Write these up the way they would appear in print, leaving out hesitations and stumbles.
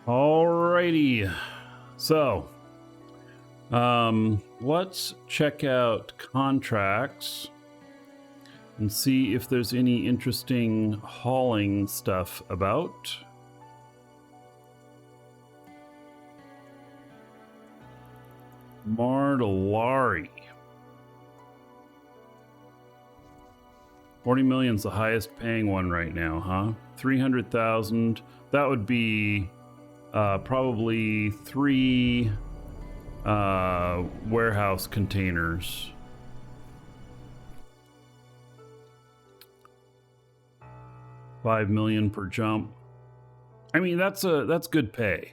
Alrighty. So, let's check out contracts and see if there's any interesting hauling stuff about. Mardalari. 40 million is the highest paying one right now, huh? 300,000. That would be probably 3 warehouse containers. $5 million per jump. I mean, that's good pay.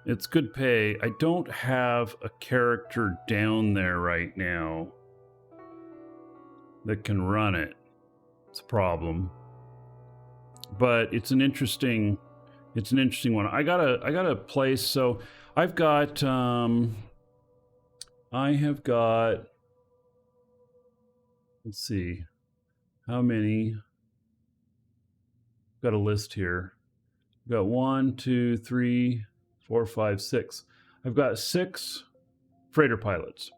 It's good pay. I don't have a character down there right now that can run it. It's a problem. But it's an interesting one. I got a place. So I've got I have got, let's see, how many? Got a list here. I've got 1, 2, 3, 4, 5, 6. I've got 6 freighter pilots,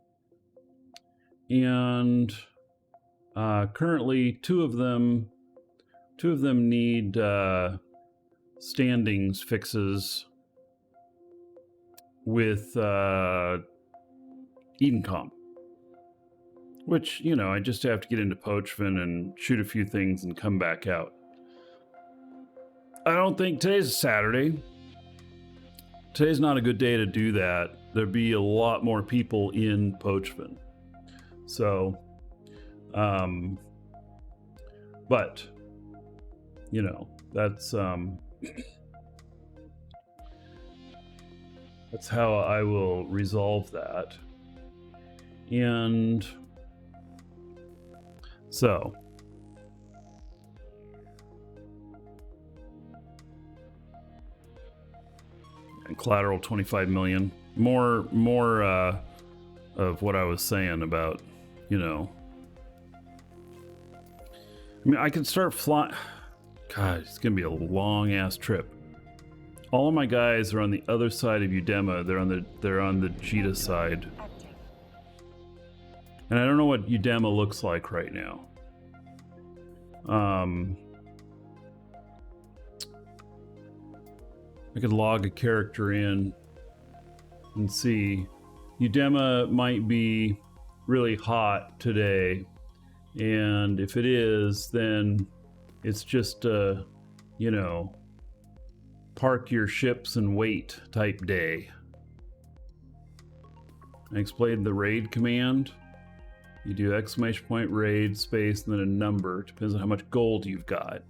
and currently two of them need standings fixes with Edencom, which, you know, I just have to get into Pochvin and shoot a few things and come back out. I don't think today's a Saturday. Today's not a good day to do that. There'd be a lot more people in Pochvin. So, but, you know, that's how I will resolve that. And so, and collateral 25 million. More of what I was saying about, you know. I mean, I could start flying. God, it's gonna be a long ass trip. All of my guys are on the other side of Udema. They're on the Jita side. And I don't know what Udema looks like right now. I could log a character in and see. Udema might be really hot today, and if it is, then it's just a, you know, park your ships and wait type day. I explained the raid command. You do exclamation point raid space and then a number. Depends on how much gold you've got.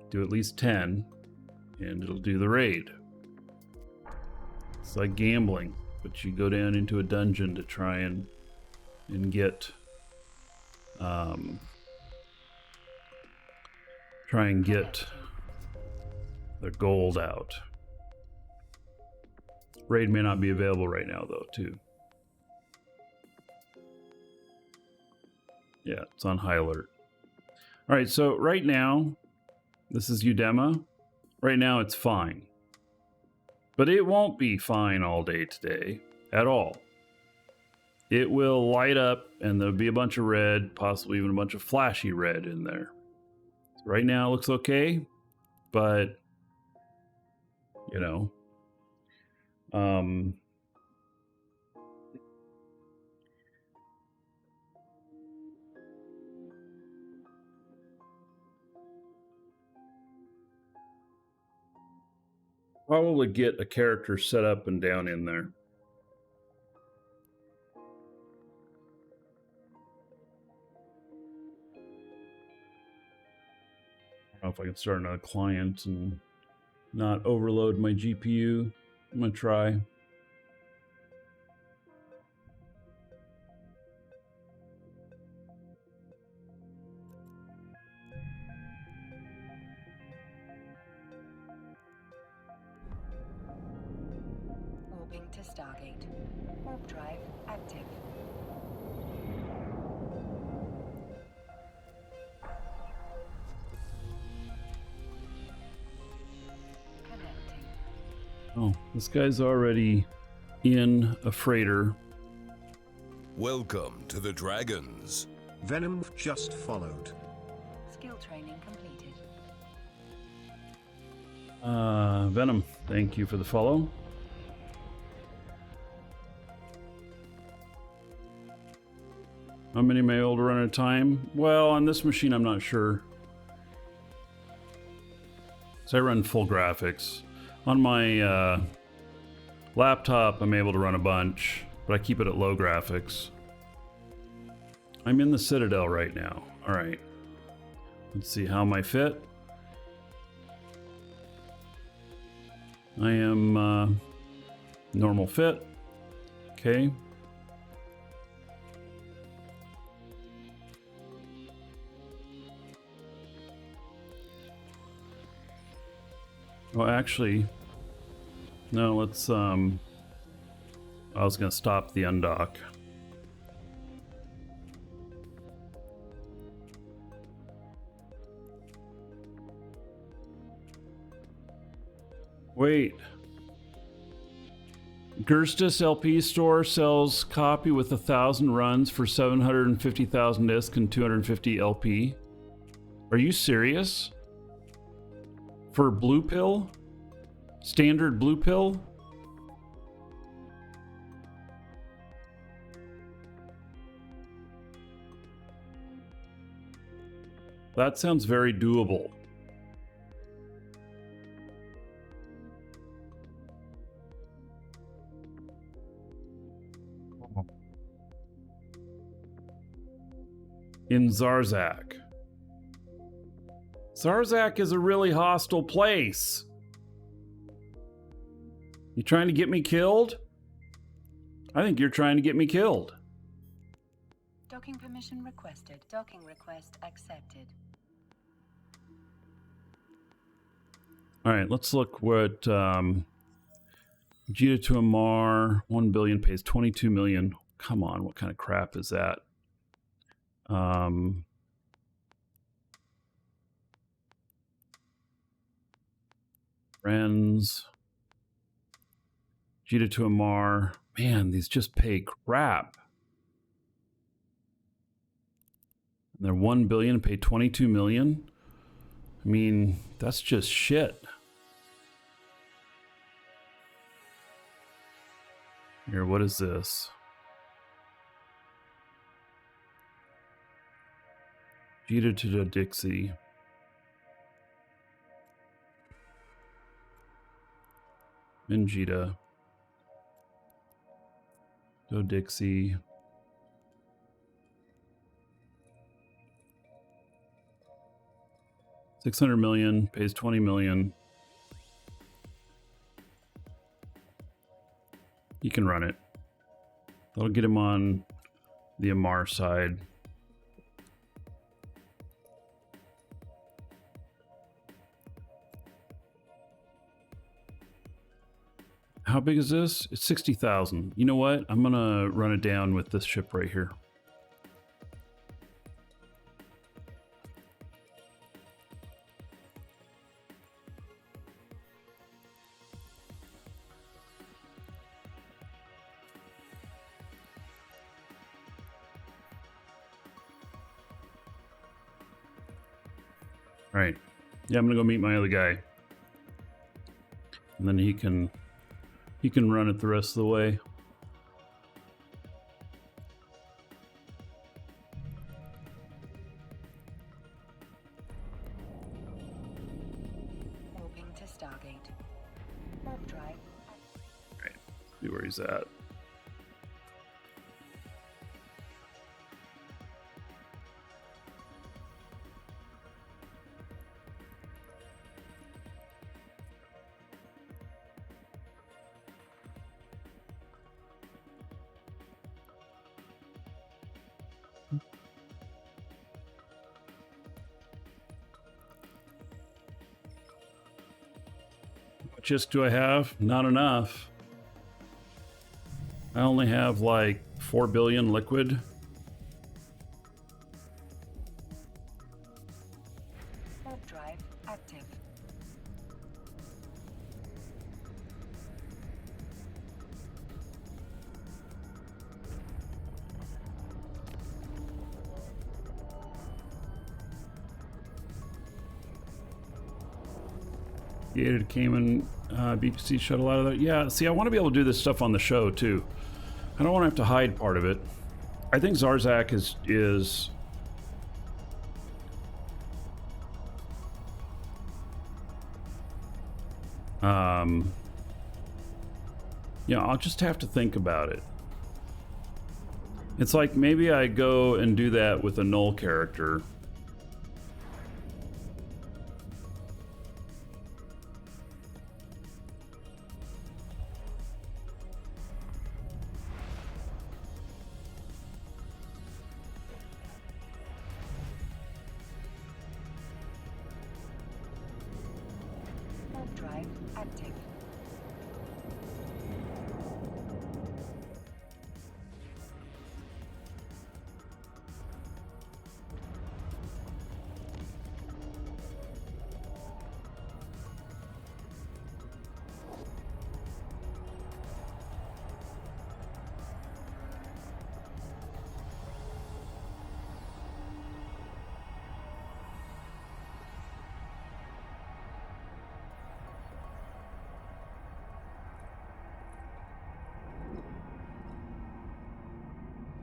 Do at least 10 and it'll do the raid. It's like gambling, but you go down into a dungeon to try and get the gold out. Raid may not be available right now though, too. Yeah, it's on high alert. All right, so right now, this is Udema. Right now it's fine. But it won't be fine all day today at all. It will light up and there'll be a bunch of red, possibly even a bunch of flashy red in there. So right now it looks okay, but, you know, probably get a character set up and down in there. I don't know if I can start another client and not overload my GPU. I'm gonna try. Warping to Stargate. Warp drive active. Oh, this guy's already in a freighter. Welcome to the Dragons. Venom just followed. Skill training completed. Venom, thank you for the follow. How many am I able to run at a time? Well, on this machine, I'm not sure. So I run full graphics. On my laptop, I'm able to run a bunch, but I keep it at low graphics. I'm in the Citadel right now. All right. Let's see, how am I fit? I am normal fit. Okay. Well, actually, no, let's, I was gonna stop the undock. Wait. Gerstis LP store sells copy with 1,000 runs for 750,000 disc and 250 LP. Are you serious? For blue pill? Standard blue pill? That sounds very doable. In Zarzak. Zarzak is a really hostile place. You trying to get me killed? I think you're trying to get me killed. Docking permission requested. Docking request accepted. All right, let's look what Jita to Amar, 1 billion pays 22 million. Come on, what kind of crap is that? Friends. Jita to Amar. Man, these just pay crap. And they're 1 billion and pay 22 million. I mean, that's just shit. Here, what is this? Jita to Dixie. Minjita. Do Dixie. $600 million, pays 20 million. He can run it. That'll get him on the Amar side. How big is this? It's 60,000. You know what? I'm gonna run it down with this ship right here. All right. Yeah, I'm gonna go meet my other guy, and then he can run it the rest of the way. Warping to Stargate. Warp drive. All right. See where he's at. What disc do I have? Not enough. I only have like 4 billion liquid. Warp drive active. Gated Cayman BPC shuttle out of there. Yeah, see, I want to be able to do this stuff on the show too. I don't want to have to hide part of it. I think Zarzak is yeah, I'll just have to think about it. It's like maybe I go and do that with a null character. Warp drive active.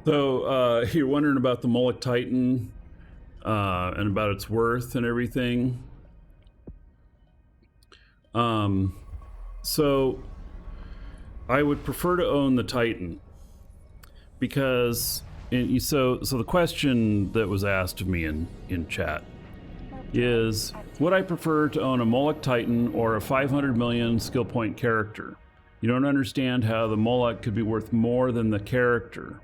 So you're wondering about the Moloch Titan and about its worth and everything. So I would prefer to own the Titan because so the question that was asked of me in chat is, would I prefer to own a Moloch Titan or a 500 million skill point character? You don't understand how the Moloch could be worth more than the character.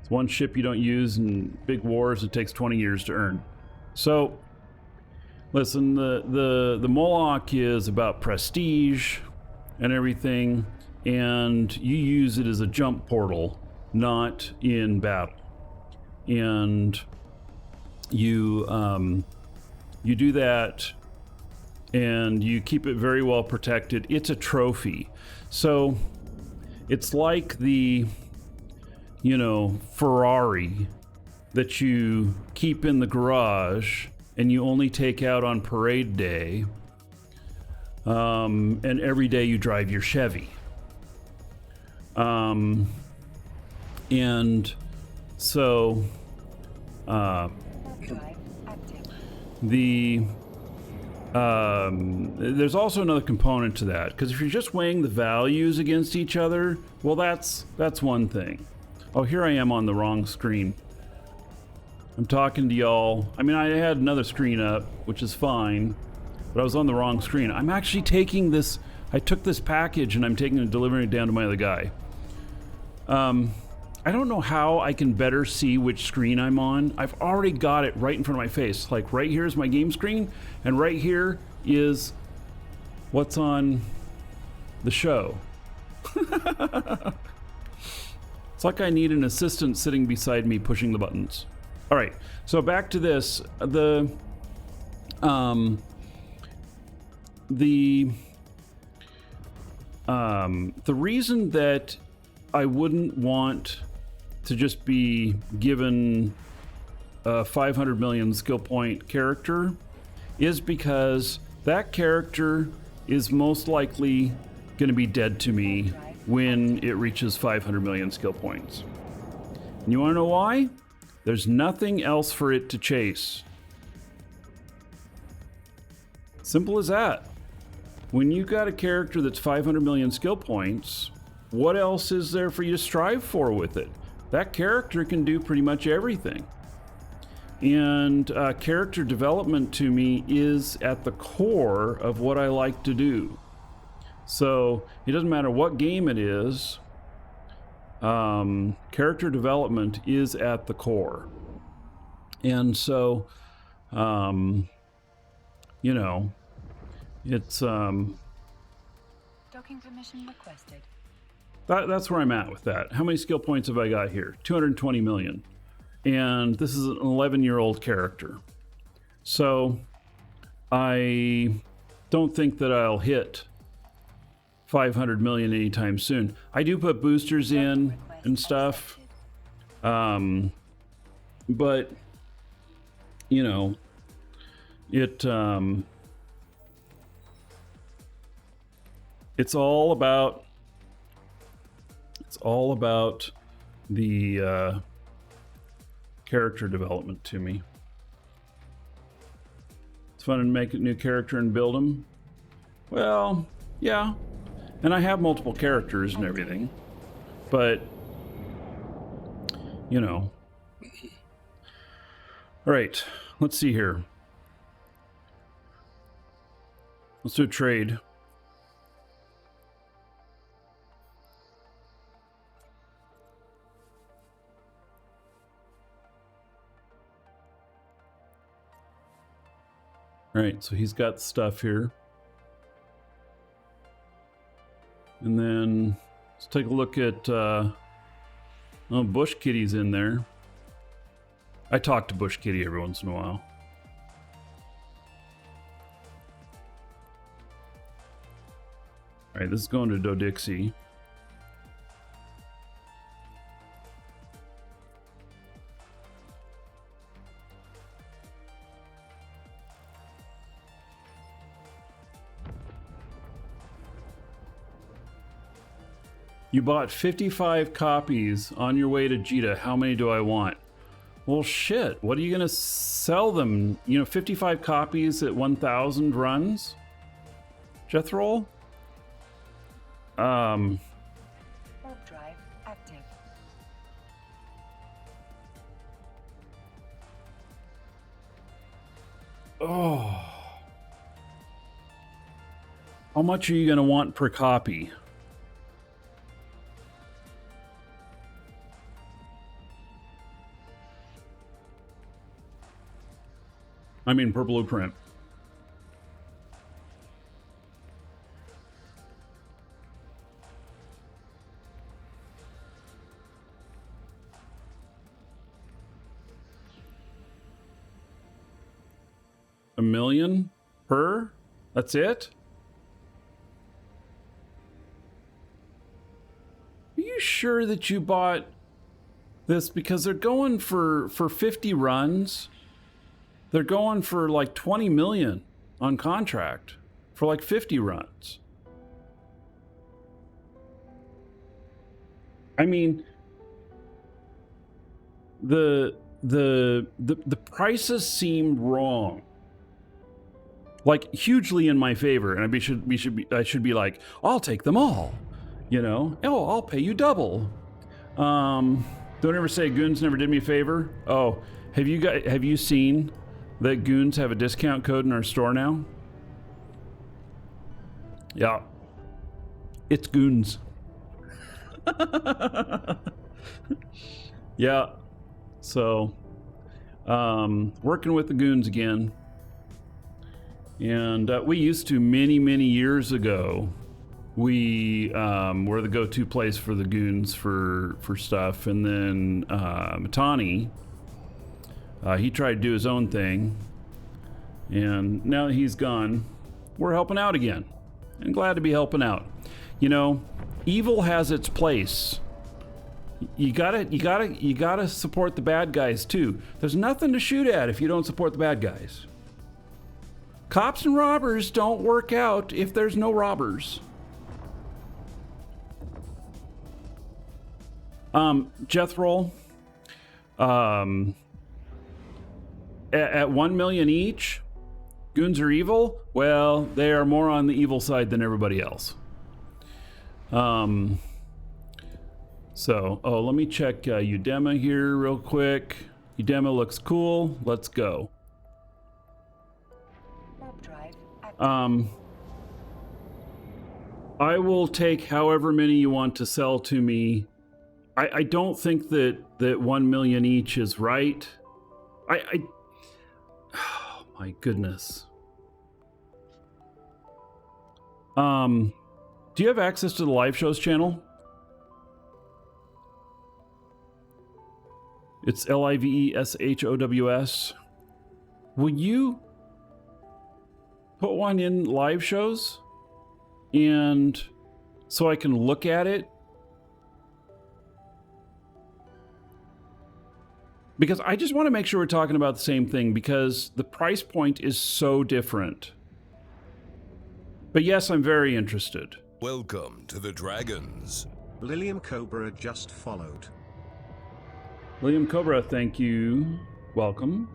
It's one ship you don't use in big wars. It takes 20 years to earn. So listen, the Moloch is about prestige and everything, and you use it as a jump portal, not in battle. And you do that, and you keep it very well protected. It's a trophy, so it's like the, you know, Ferrari that you keep in the garage and you only take out on parade day, and every day you drive your Chevy. And so there's also another component to that, because if you're just weighing the values against each other, well, that's one thing. Oh, here I am on the wrong screen. I'm talking to y'all. I mean, I had another screen up, which is fine, but I was on the wrong screen. I'm actually taking this, I took this package and I'm taking it and delivering it down to my other guy. I don't know how I can better see which screen I'm on. I've already got it right in front of my face. Like right here is my game screen, and right here is what's on the show. It's like I need an assistant sitting beside me pushing the buttons. All right, so back to this. The reason that I wouldn't want to just be given a 500 million skill point character is because that character is most likely going to be dead to me when it reaches 500 million skill points. And you want to know why? There's nothing else for it to chase. Simple as that. When you got a character that's 500 million skill points, what else is there for you to strive for with it? That character can do pretty much everything. And character development to me is at the core of what I like to do. So it doesn't matter what game it is, character development is at the core. And so, you know, it's... Docking permission requested. That's where I'm at with that. How many skill points have I got here? 220 million. And this is an 11-year-old character. So I don't think that I'll hit 500 million anytime soon. I do put boosters in and stuff. But, you know, it... It's all about the character development to me. It's fun to make a new character and build them. Well, yeah. And I have multiple characters and everything. But, you know. All right, let's see here. Let's do a trade. All right, so he's got stuff here. And then let's take a look at, oh, Bush Kitty's in there. I talk to Bush Kitty every once in a while. All right, this is going to Dodixie. You bought 55 copies on your way to Jita. How many do I want? Well, shit. What are you going to sell them? You know, 55 copies at 1,000 runs? Jethro? Warp drive active. Oh. How much are you going to want per copy? I mean, per blueprint. $1 million per? That's it? Are you sure that you bought this? Because they're going for 50 runs. They're going for like 20 million on contract for like 50 runs. I mean, the prices seem wrong. Like hugely in my favor, and I should be like, I'll take them all. You know? Oh, I'll pay you double. Don't ever say Goons never did me a favor. Oh, have you seen that Goons have a discount code in our store now? Yeah. It's Goons. Yeah. So, working with the Goons again. And we used to, many years ago, we were the go-to place for the Goons for stuff. And then Matani, he tried to do his own thing, and now that he's gone, we're helping out again. I'm glad to be helping out. You know, evil has its place. You gotta support the bad guys too. There's nothing to shoot at if you don't support the bad guys. Cops and robbers don't work out if there's no robbers. Jethro, at 1 million each, Goons are evil? Well, they are more on the evil side than everybody else. So, let me check Udema here real quick. Udema looks cool. Let's go. Warp drive active. I will take however many you want to sell to me. I don't think that 1 million each is right. Oh my goodness. Do you have access to the live shows channel? It's LIVESHOWS. Will you put one in live shows? And so I can look at it? Because I just want to make sure we're talking about the same thing, because the price point is so different. But yes, I'm very interested. Welcome to the Dragons. Lilium Cobra just followed. William Cobra, thank you. Welcome.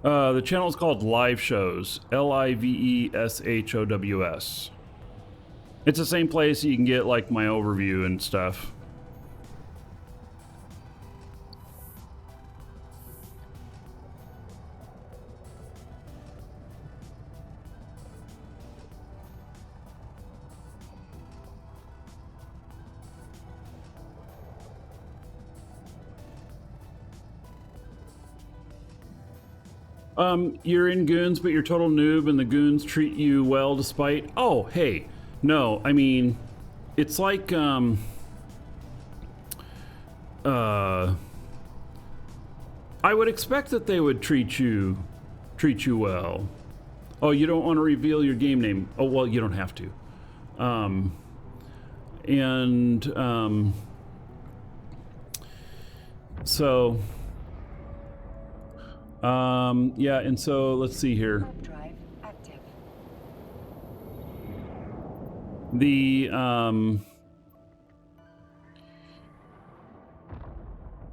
The channel is called Live Shows. LIVESHOWS. It's the same place you can get like my overview and stuff. You're in goons, but you're total noob, and the goons treat you well despite... Oh, hey. No, I mean, it's like, I would expect that they would treat you well. Oh, you don't want to reveal your game name. Oh, well, you don't have to. So... yeah, and so let's see here. Warp drive active.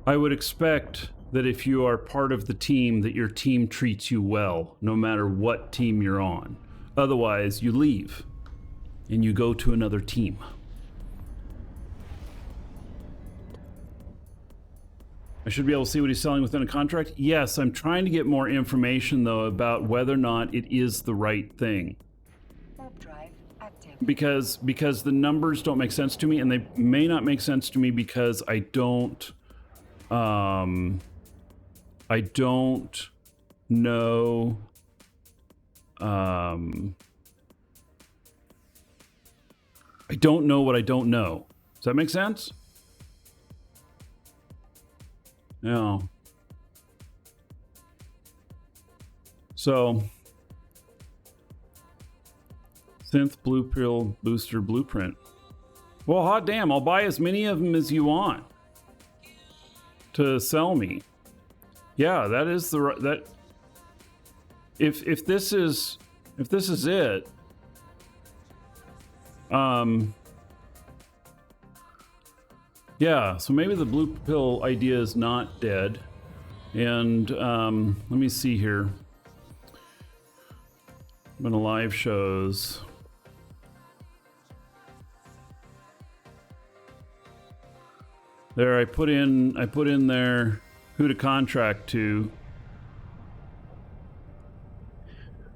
I would expect that if you are part of the team, that your team treats you well, no matter what team you're on. Otherwise, you leave and you go to another team. I should be able to see what he's selling within a contract. Yes, I'm trying to get more information, though, about whether or not it is the right thing. Warp drive active. Because the numbers don't make sense to me, and they may not make sense to me because I don't know. I don't know what I don't know. Does that make sense? Yeah. So, synth blue pill booster blueprint. Well, hot damn! I'll buy as many of them as you want to sell me. Yeah, that is that. If this is it. Yeah, so maybe the blue pill idea is not dead. And let me see here. I'm gonna live shows. There, I put in there who to contract to.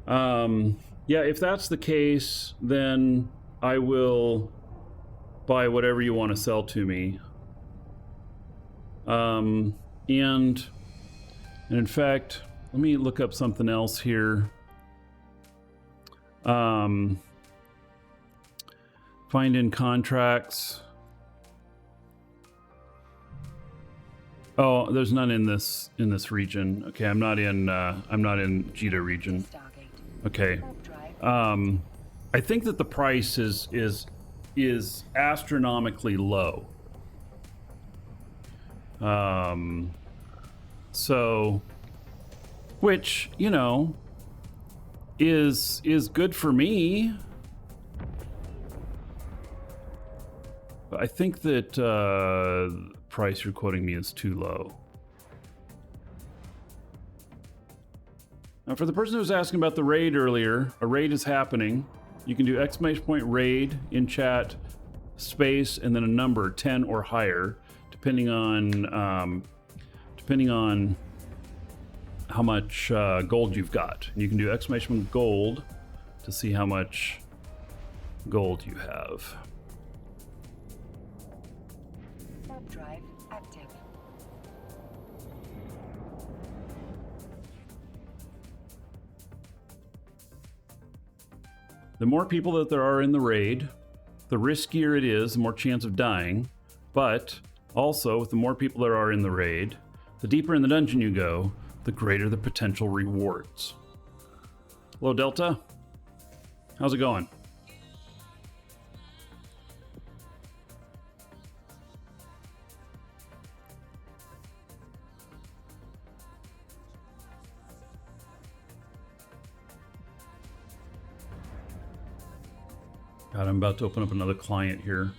Yeah, if that's the case, then I will buy whatever you want to sell to me. And in fact, let me look up something else here. Find in contracts. Oh, there's none in this region. Okay, I'm not in Jita region. Okay. I think that the price is astronomically low. So, which, you know, is good for me. But I think that the price you're quoting me is too low. Now, for the person who was asking about the raid earlier, a raid is happening. You can do !raid in chat, space, and then a number 10 or higher, depending on how much gold you've got. And you can do !gold to see how much gold you have. Warp drive active. The more people that there are in the raid, the riskier it is, the more chance of dying. But also, with the more people there are in the raid, the deeper in the dungeon you go, the greater the potential rewards. Hello, Delta. How's it going? God, I'm about to open up another client here.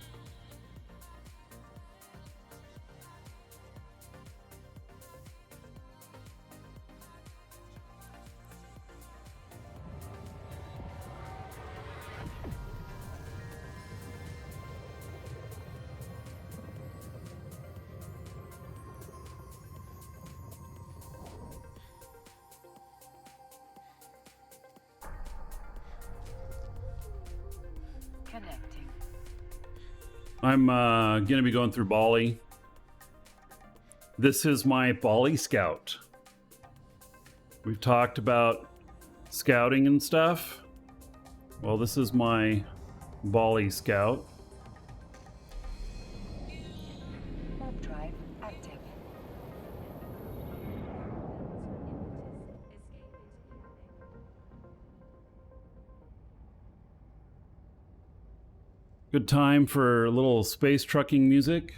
Connecting. I'm going to be going through Bali. This is my Bali Scout. We've talked about scouting and stuff. Well, this is my Bali Scout. Warp drive active. Good time for a little space trucking music.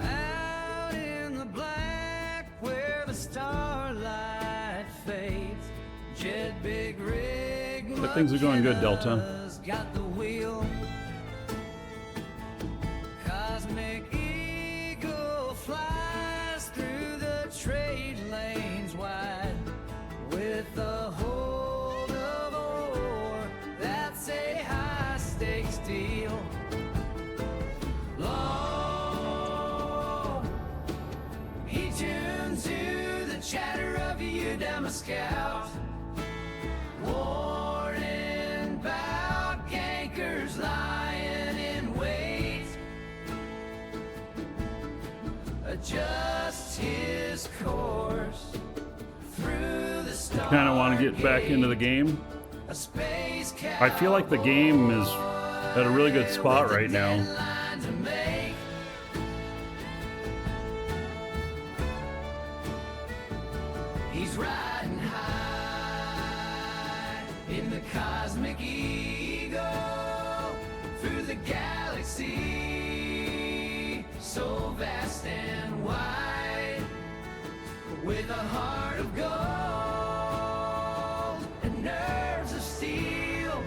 Out in the black where the starlight fades, jet big rig. But things are going good, Delta. McKenna's got the wheel. Cosmic eagle flies through the trade lanes wide with the hold of ore. That's a high stakes deal. Long he tunes to the chatter of you, damn scout. Warning about gankers lying in wait. Adjust his course through the star. Kind of want to get back into the game. A space I feel like the game is at a really good spot right now. deadline to make. He's riding high in the cosmic eagle through the galaxy, so vast and wide, with a heart of gold and nerves of steel.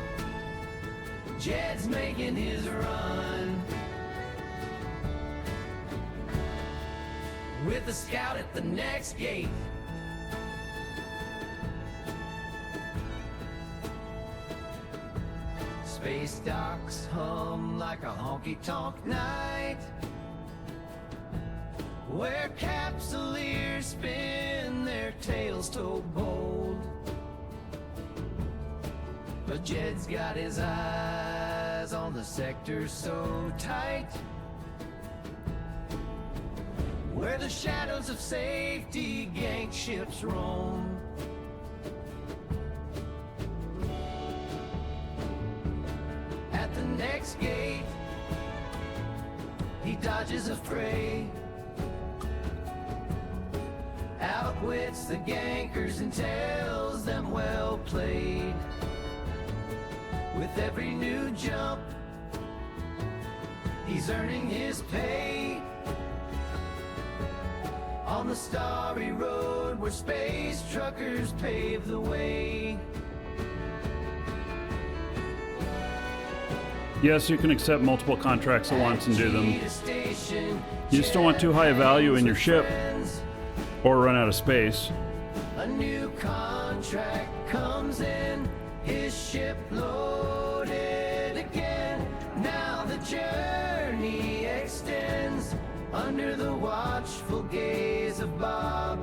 Jed's making his run with the scout at the next gate. Space docks hum like a honky-tonk night, where capsuleers spin their tails so bold. But Jed's got his eyes on the sector so tight, where the shadows of safety gank ships roam. At the next gate, he dodges a fray, outwits the gankers and tells them well played. With every new jump, he's earning his pay on the starry road where space truckers pave the way. Yes, you can accept multiple contracts at once and do them. You just don't want too high a value in your ship or run out of space. A new contract comes in, his ship loaded again. Now the journey extends under the watchful gaze of Bob.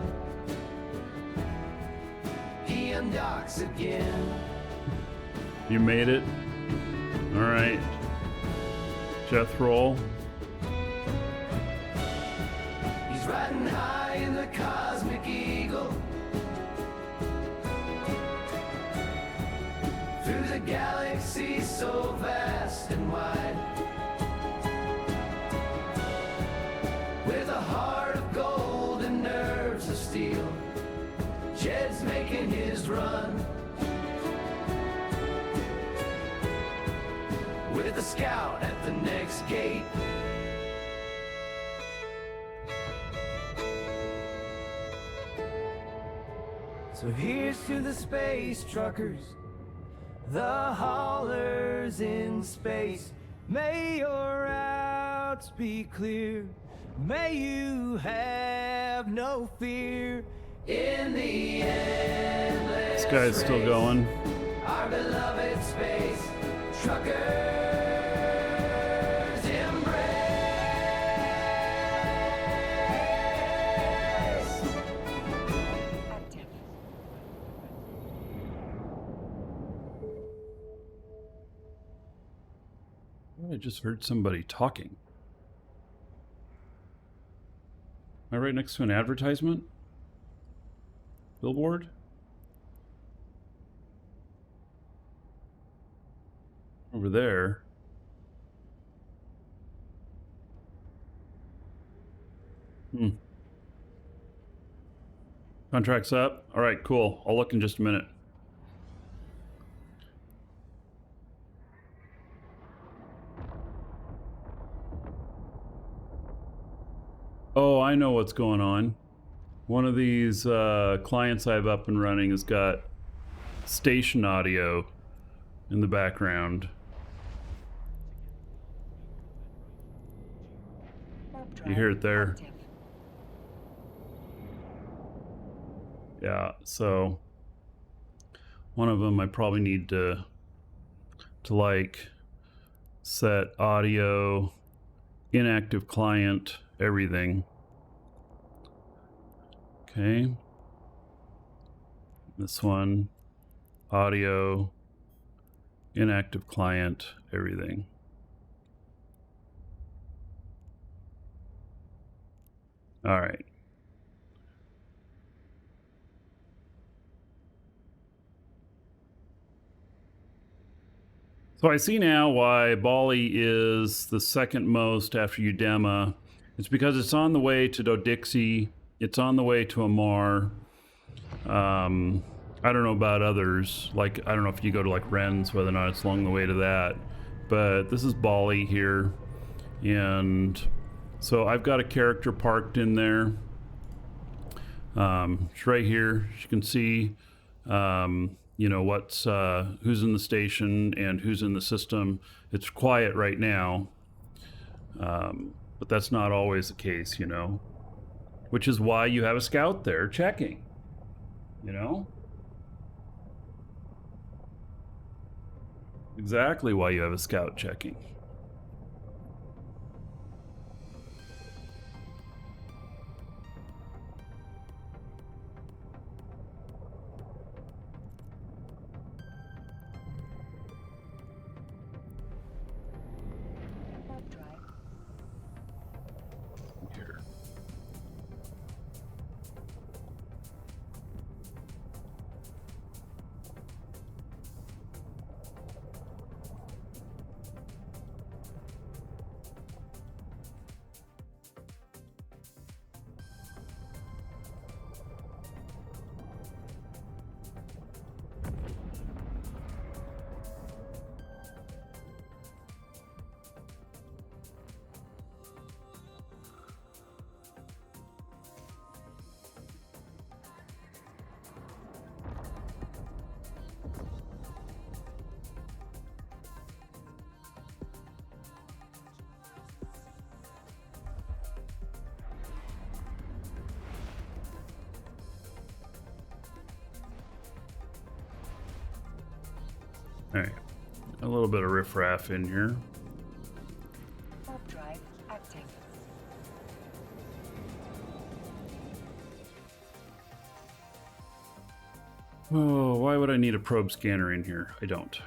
He undocks again. You made it. All right. Jethro. He's riding high in the cosmic eagle through the galaxy so vast and wide, with a heart of gold and nerves of steel. Jed's making his run with a scout at the next gate. So here's to the space truckers, the haulers in space. May your routes be clear. May you have no fear. In the endless This guy's still going. our beloved space truckers embrace. Active. I just heard somebody talking. Am I right next to an advertisement? Billboard? Over there. Contract's up. All right, cool. I'll look in just a minute. Oh, I know what's going on. One of these clients I have up and running has got station audio in the background. Warp You drive hear it there? active. Yeah, so one of them I probably need to like set audio, inactive client, everything. Okay. This one, audio, inactive client, everything. All right. So I see now why Bali is the second most after Udema. It's because it's on the way to Dodixie. It's on the way to Amar. I don't know about others. Like, I don't know if you go to like Rennes, whether or not it's along the way to that. But this is Bali here. And so I've got a character parked in there. It's right here. As you can see, you know, what's who's in the station and who's in the system. It's quiet right now. But that's not always the case, you know. Which is why you have a scout there checking. You know? Exactly why you have a scout checking. Warp drive. Here. All right, a little bit of riffraff in here. Warp drive active. Oh, why would I need a probe scanner in here? I don't.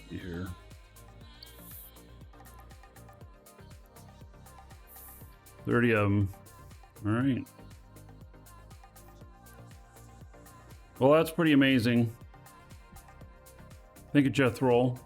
Here. $30 of them. All right. Well, that's pretty amazing. Thank you, Jethro.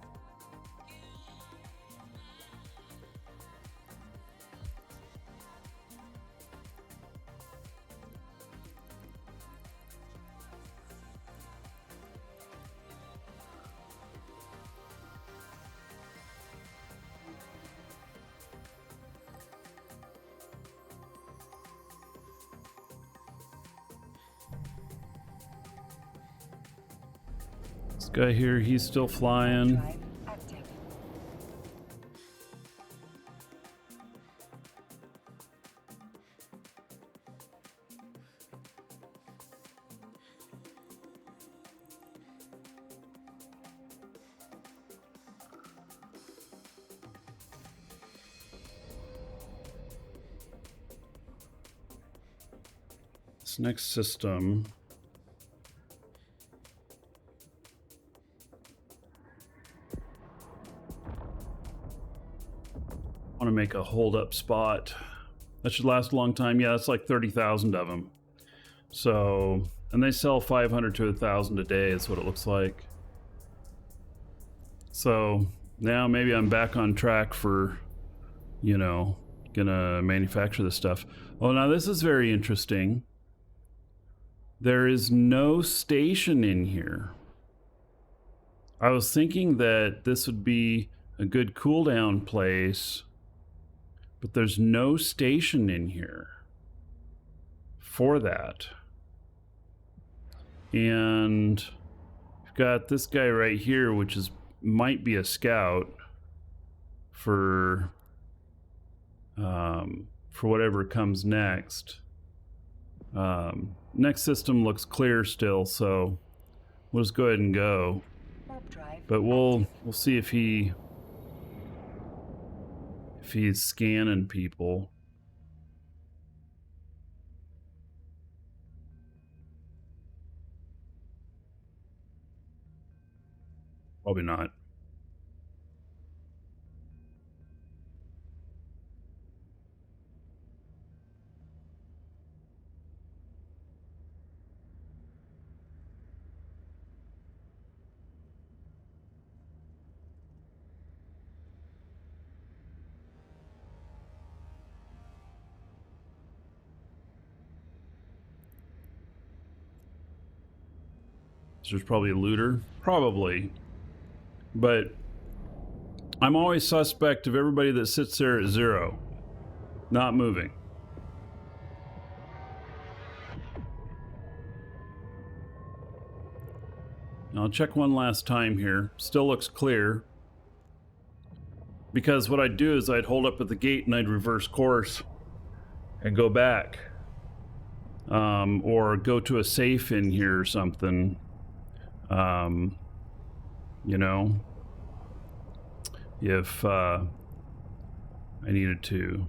This guy here, he's still flying. Drive active. This next system. I want to make a hold up spot. That should last a long time. Yeah, it's like 30,000 of them. So, and they sell 500 to 1,000 a day is what it looks like. So now maybe I'm back on track for, you know, gonna manufacture this stuff. Oh, now this is very interesting. There is no station in here. I was thinking that this would be a good cooldown place, but there's no station in here for that. And we've got this guy right here, which is might be a scout for whatever comes next. Next system looks clear still, so we'll just go ahead and go. Warp drive But we'll active. see if he's scanning people. Probably not. There's probably a looter. Probably. But I'm always suspect of everybody that sits there at 0. Not moving. Now I'll check one last time here. Still looks clear. Because what I'd do is I'd hold up at the gate and I'd reverse course and go back. Or go to a safe in here or something. You know, if I needed to.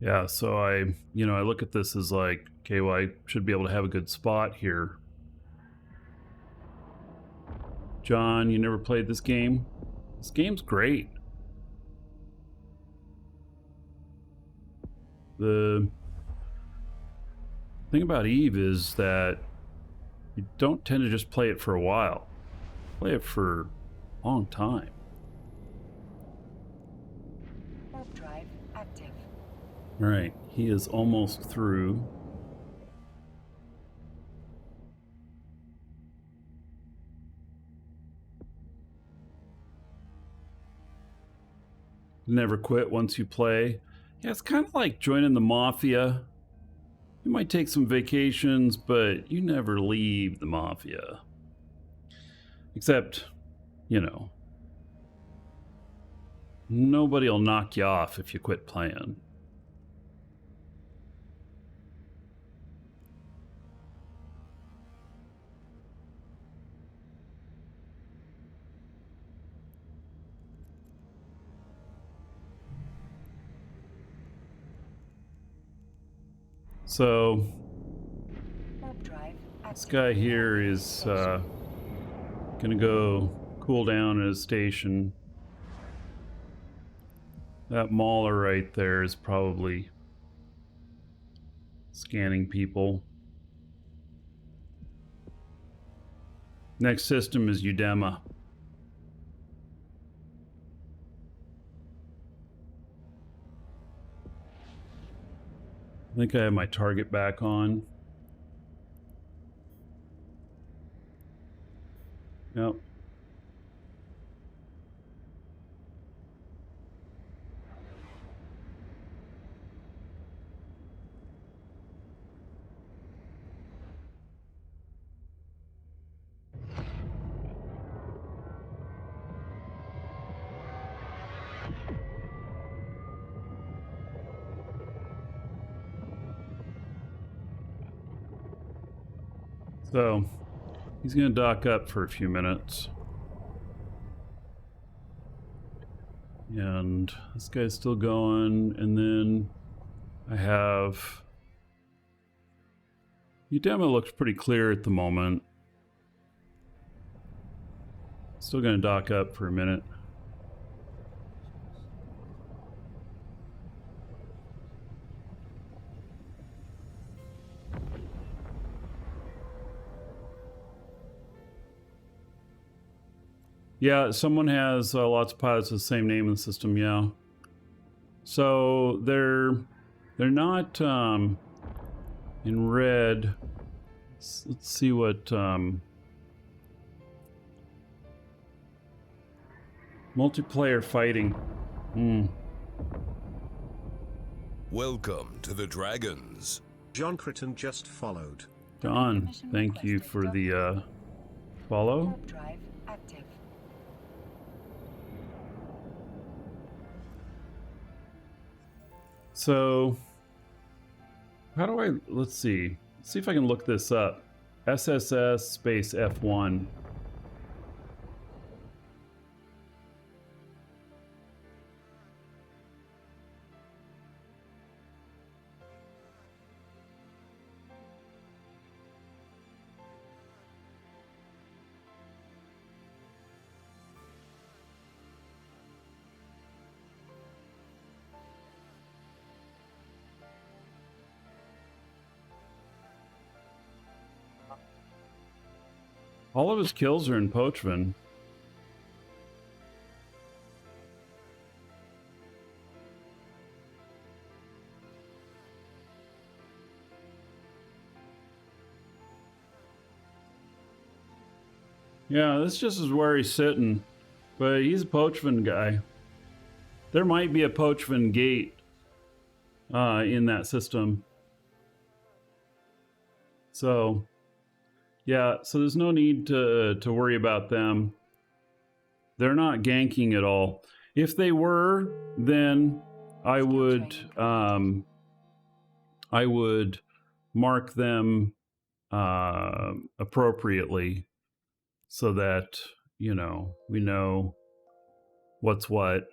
Yeah, so I look at this as like, okay, well, I should be able to have a good spot here. John, you never played this game? This game's great. The thing about Eve is that you don't tend to just play it for a while. Play it for a long time. Warp drive active. All right, he is almost through. Never quit once you play. Yeah, it's kind of like joining the mafia. You might take some vacations, but you never leave the mafia. Except, you know, nobody will knock you off if you quit playing. So Warp drive this active. guy here is gonna go cool down at his station. That mauler right there is probably scanning people. Next system is Udema. I think I have my target back on. Yep. So he's gonna dock up for a few minutes. And this guy's still going, and then I have Udema looks pretty clear at the moment. Still gonna dock up for a minute. Yeah, someone has lots of pilots with the same name in the system. Yeah, so they're not in red. Let's see what multiplayer fighting. Welcome to the Dragons. John Critton just followed. John, Mission thank you requested. for the follow. Warp drive active. So, how do I, let's see if I can look this up. SSS space F1. All of his kills are in Pochman. Yeah, this just is where he's sitting. But he's a Pochman guy. There might be a Pochman gate in that system. So, yeah, so there's no need to worry about them. They're not ganking at all. If they were, then I would mark them appropriately so that, you know, we know what's what.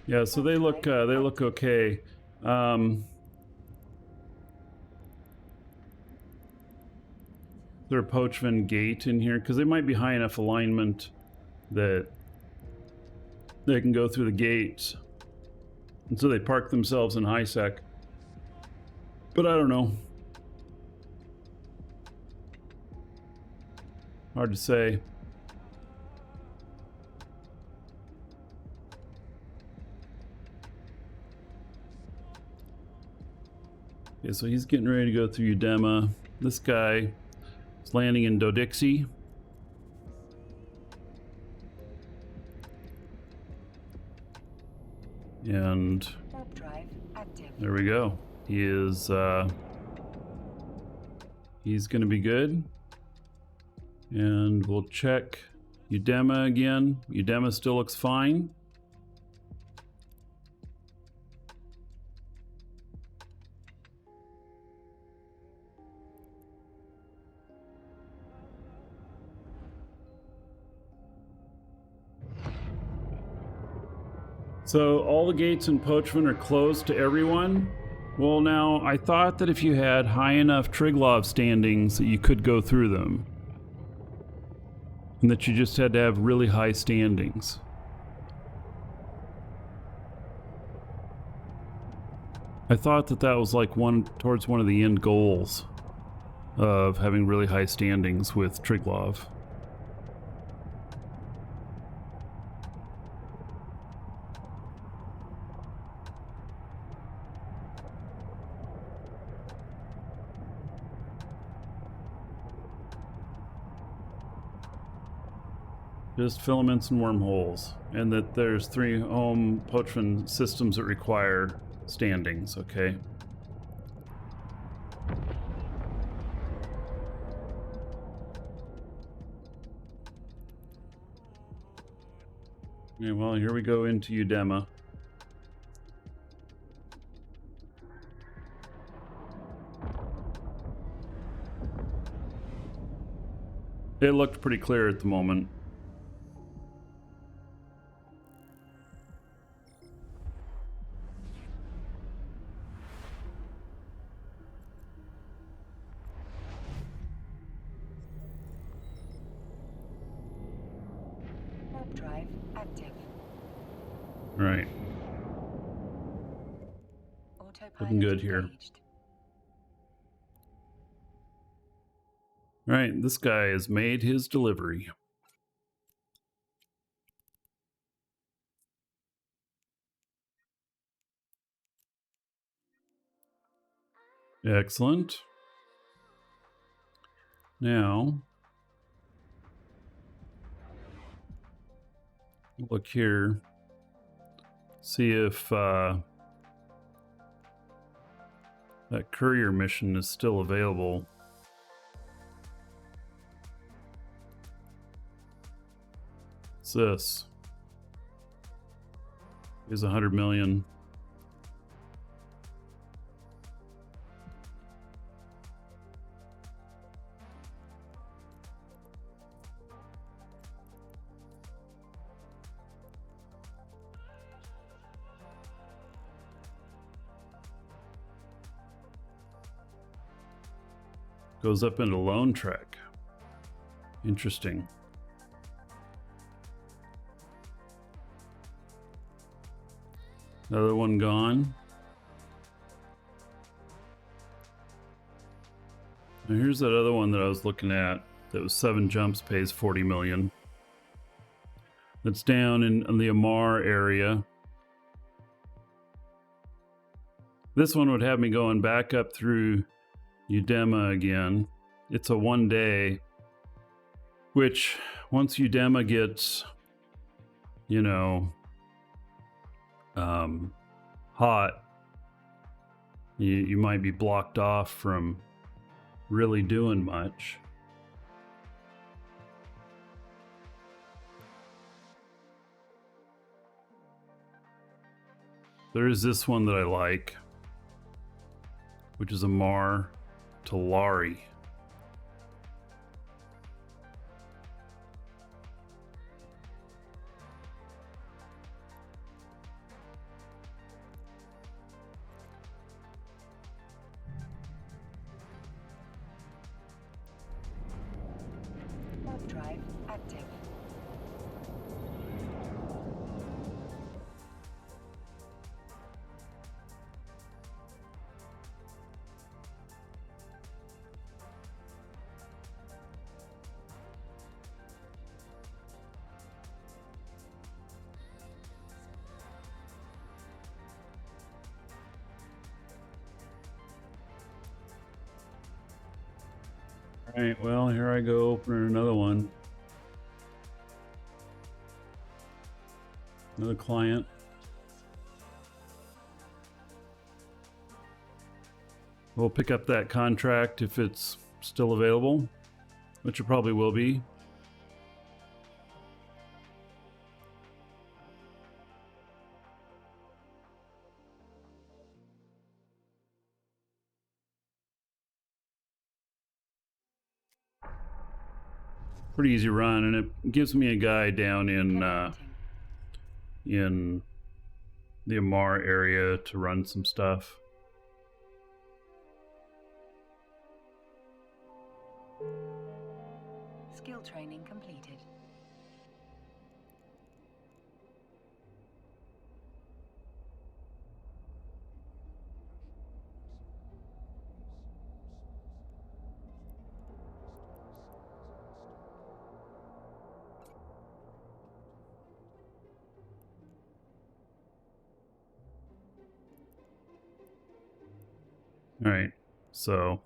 Yeah, so they look okay. There a Pochman gate in here because they might be high enough alignment that they can go through the gates, and so they park themselves in high sec. But I don't know. Hard to say. Okay, so he's getting ready to go through Udema. This guy is landing in Dodixie. And Warp drive active. there we go. He is he's gonna be good. And we'll check Udema again. Udema still looks fine. So all the gates in Pochman are closed to everyone? Well, now, I thought that if you had high enough Triglav standings that you could go through them. And that you just had to have really high standings. I thought that that was like towards one of the end goals of having really high standings with Triglav. Just filaments and wormholes, and that there's 3 home Pochman systems that require standings, okay? Yeah, well, here we go into Udema. It looked pretty clear at the moment. Warp drive active. Right. Autopilot Looking good here. engaged. Right, this guy has made his delivery. Excellent. Now, look here. See if that courier mission is still available. What's this? Here's 100 million. Goes up into Lone Trek. Interesting. Another one gone. Now here's that other one that I was looking at that was 7 jumps, pays 40 million. That's down in the Amar area. This one would have me going back up through Udema again. It's a 1 day, which once Udema gets, you know, hot, you might be blocked off from really doing much. There is this one that I like, which is Amar to Lari. Warp drive active. All right, well, here I go opening another one. Another client. We'll pick up that contract if it's still available, which it probably will be. Pretty easy run, and it gives me a guy down in the Amar area to run some stuff. Skill training completed. All right, so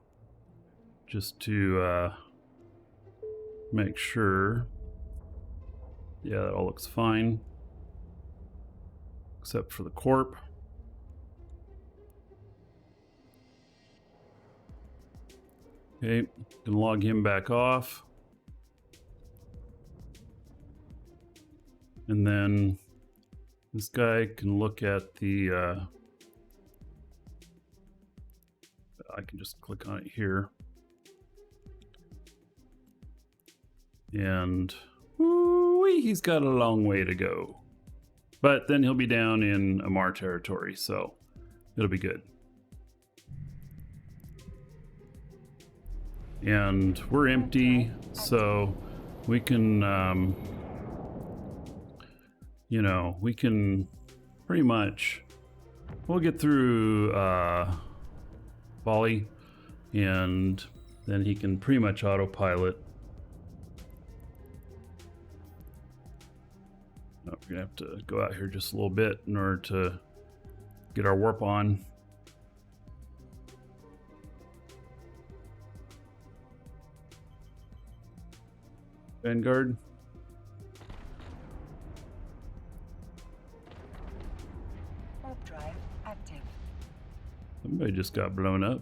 just to make sure, yeah, that all looks fine, except for the corp. Okay, can log him back off. And then this guy can look at the, I can just click on it here. And woo-wee, he's got a long way to go. But then he'll be down in Amar territory, so it'll be good. And we're empty, so we can, you know, we can pretty much, we'll get through Bali, and then he can pretty much autopilot. Oh, we're gonna have to go out here just a little bit in order to get our warp on. Vanguard. Warp drive active. Somebody just got blown up.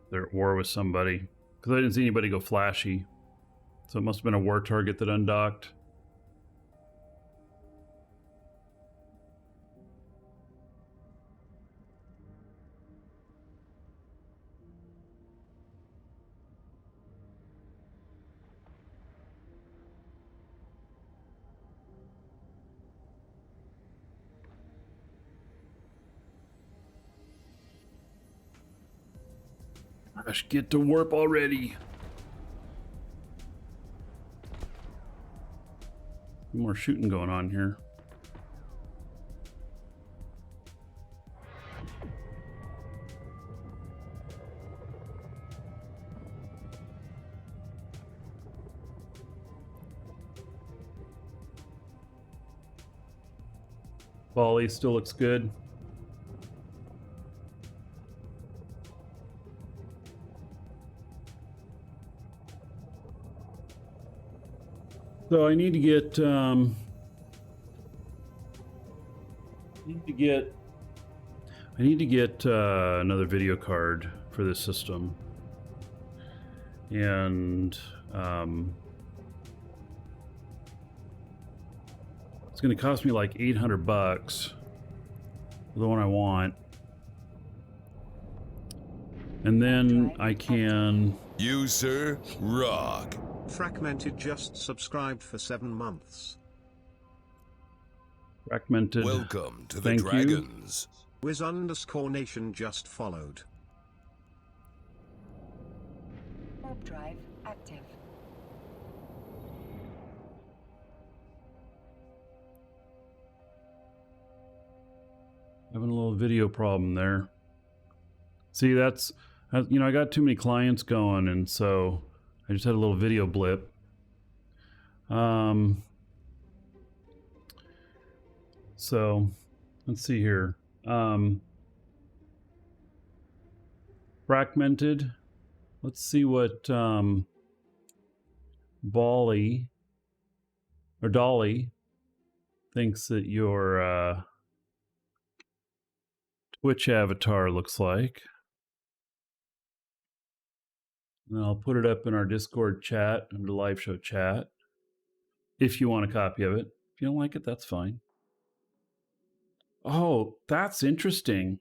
They're at war with somebody, because I didn't see anybody go flashy, so it must have been a war target that undocked. Gosh, get to warp already. More shooting going on here. Bali still looks good. So I need to get, another video card for this system, and it's going to cost me like $800 for the one I want, and then I can. You, sir, rock. Fragmented just subscribed for 7 months. Fragmented. Welcome to the Thank you. Dragons. Wiz_Nation just followed. Warp drive active. Having a little video problem there. See, that's, you know, I got too many clients going, and so I just had a little video blip. So let's see here. Fragmented. Let's see what Bali or Dolly thinks that your Twitch avatar looks like. And I'll put it up in our Discord chat, under live show chat, if you want a copy of it. If you don't like it, that's fine. Oh, that's interesting.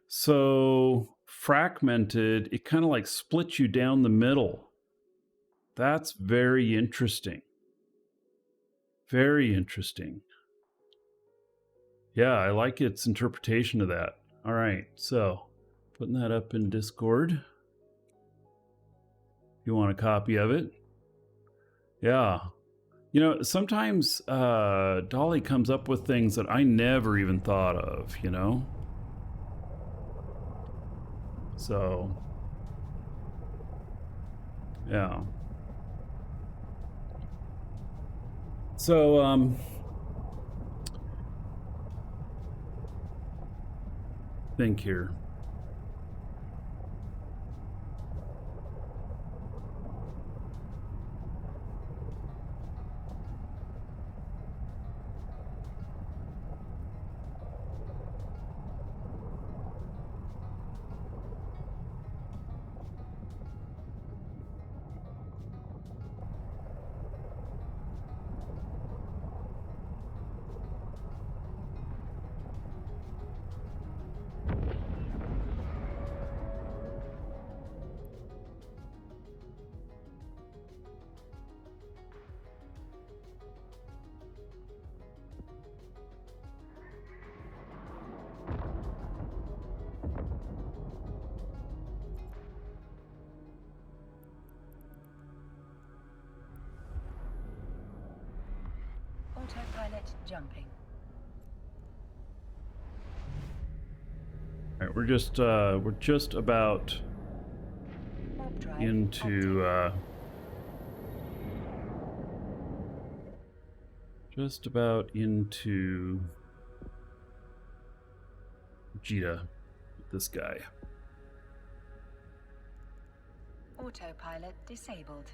So fragmented, it kind of like splits you down the middle. That's very interesting. Very interesting. Yeah, I like its interpretation of that. All right, so putting that up in Discord. If you want a copy of it. Yeah. You know, sometimes Dolly comes up with things that I never even thought of, you know? So, yeah. So, think here. Autopilot jumping. All right, we're just about Warp drive into active. just about into Vegeta, this guy. Autopilot disabled.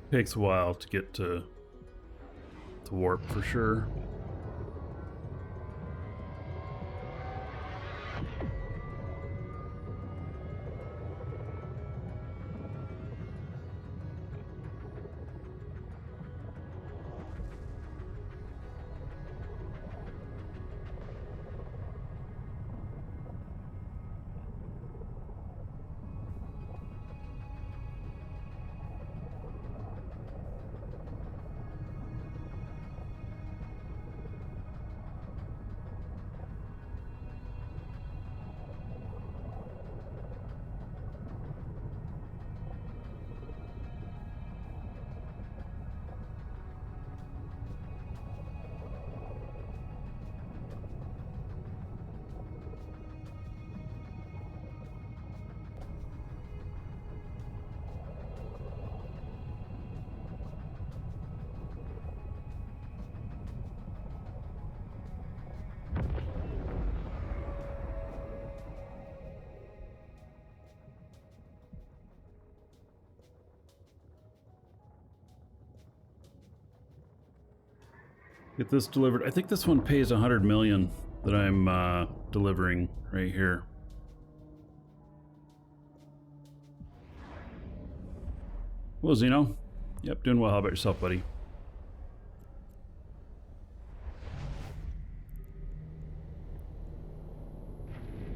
Takes a while to get to warp for sure. Get this delivered. I think this one pays 100 million that I'm delivering right here. Well, Zeno. Yep, doing well. How about yourself, buddy?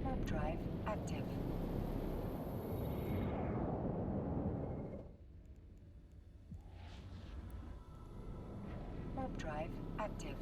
Warp drive active. Warp drive active.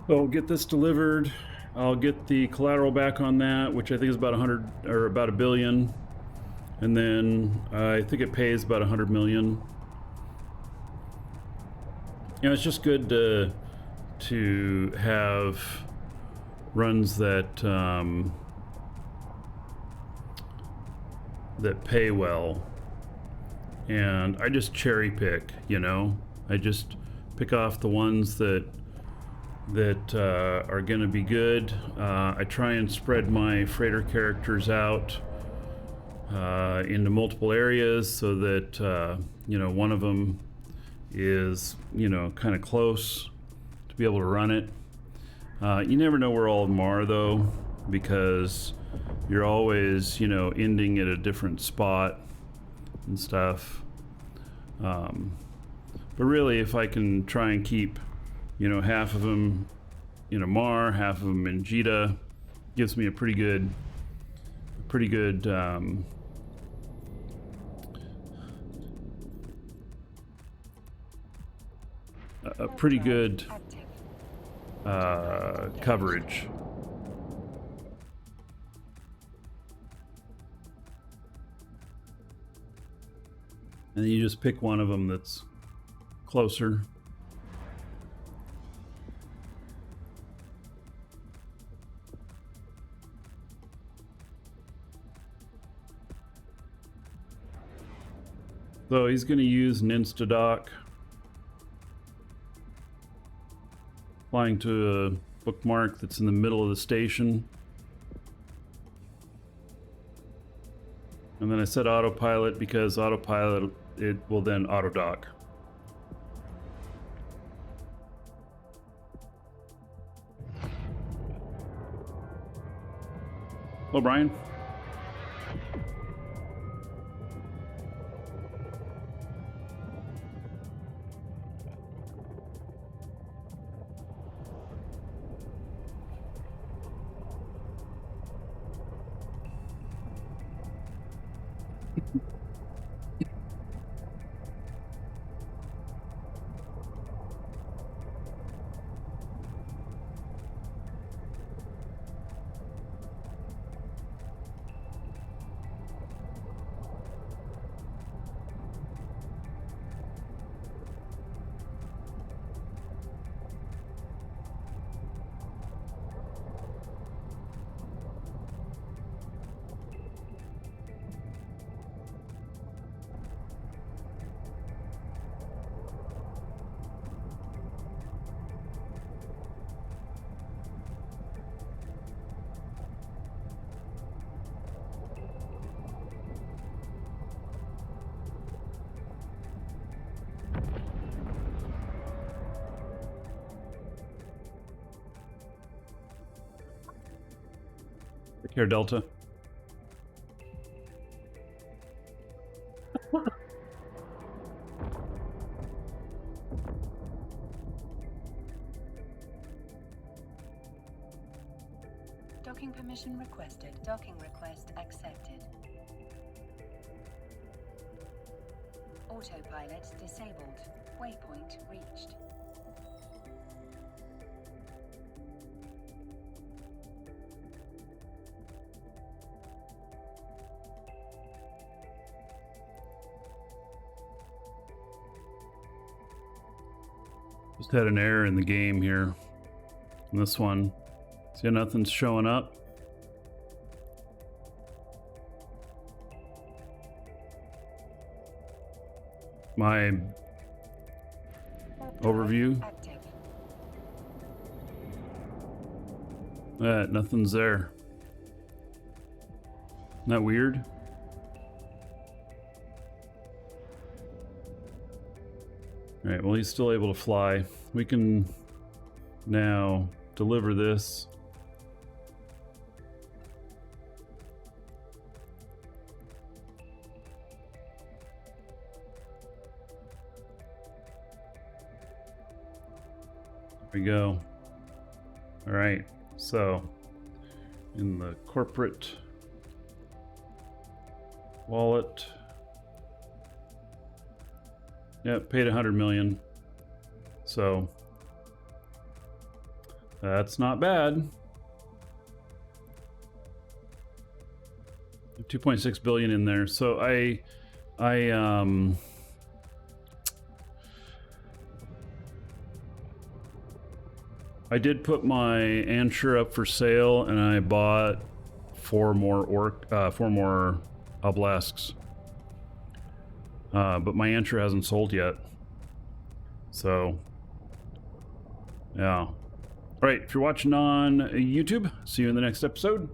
So I'll get this delivered. I'll get the collateral back on that, which I think is about 100 or about $1 billion. And then I think it pays about 100 million. You know, it's just good to have runs that that pay well. And I just cherry pick, you know. I just pick off the ones that are going to be good. I try and spread my freighter characters out into multiple areas so that you know, one of them is, you know, kind of close to be able to run it. You never know where all of them are though, because you're always, you know, ending at a different spot and stuff. But really, if I can try and keep, you know, half of them in Amar, half of them in Jita, gives me a pretty good Active. coverage. And then you just pick one of them that's closer. So he's going to use an insta-dock, flying to a bookmark that's in the middle of the station. And then I set autopilot because autopilot, it will then auto-dock. Hello, Brian. Take care, Delta. Docking permission requested. Docking request accepted. Autopilot disabled. Waypoint reached. Just had an error in the game here. On this one. See, nothing's showing up. My overview. Active. Nothing's there. Isn't that weird? Alright, well, he's still able to fly. We can now deliver this. There we go. All right, so in the corporate wallet, yeah, paid 100 million. So That's not bad. 2.6 billion in there. So I did put my Ansher up for sale, and I bought 4 more obelisks. But my Ansher hasn't sold yet. So, yeah. All right, if you're watching on YouTube, see you in the next episode.